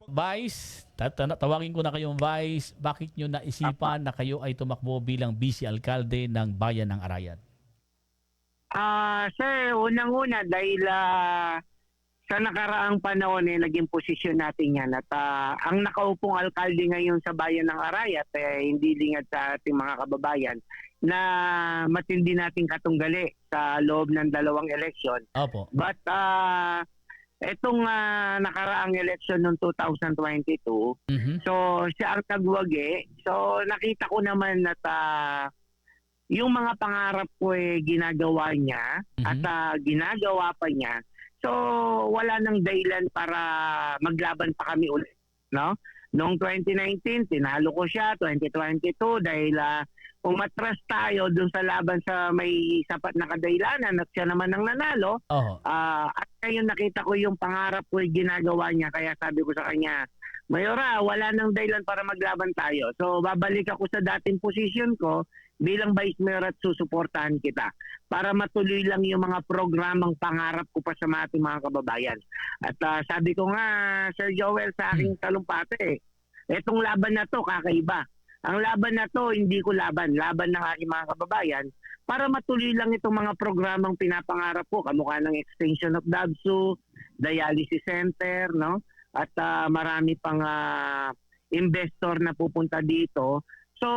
Vice, tawagin ko na kayong Vice, bakit nyo naisipan na kayo ay tumakbo bilang vice alkalde ng Bayan ng Arayan? Sir, unang-una dahil sa nakaraang panahon naging posisyon natin yan at ang nakaupong alkalde ngayon sa Bayan ng Arayat hindi lingad sa ating mga kababayan na matindi nating katunggali sa loob ng dalawang eleksyon. Opo. But etong nakaraang eleksyon noong 2022, so siya ang tagwagi. So nakita ko naman at yung mga pangarap ko ginagawa niya at ginagawa pa niya. So wala nang dahilan para maglaban pa kami ulit, no? Noong 2019 tinalo ko siya, 2022 dahil umatras tayo dun sa laban sa may sapat na kadahilanan at siya naman ang nanalo. At ngayon nakita ko yung pangarap ko ginagawa niya, kaya sabi ko sa kanya, Mayora, wala nang dahilan para maglaban tayo. So babalik ako sa dating posisyon ko bilang Vice Mayor at susuportahan kita para matuloy lang yung mga programang pangarap ko pa sa ating mga kababayan. At sabi ko nga, Sir Joel, sa aking talumpate, etong laban na to kakaiba. Ang laban na to, hindi ko laban ng aking mga kababayan para matuloy lang itong mga programang pinapangarap ko, kamukha ng extension of DABSU, dialysis center, no? At marami pang investor na pupunta dito. So,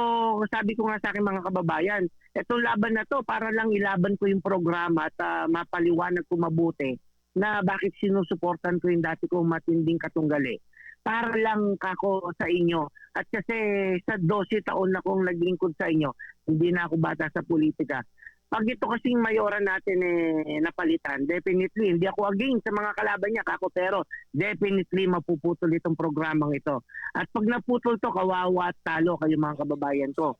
sabi ko nga sa aking mga kababayan, itong laban na to para lang ilaban ko yung programa at mapaliwanag ko mabuti na bakit sinusuportan ko yung dati kong matinding katunggali. Para lang kako sa inyo. At kasi sa 12 taon na kong naglingkod sa inyo, hindi na ako bata sa politika. Pag ito kasing mayora natin napalitan, definitely, hindi ako against sa mga kalaban niya, kako, pero definitely mapuputol itong programang ito. At pag naputol to, kawawa at talo kayo mga kababayan ko.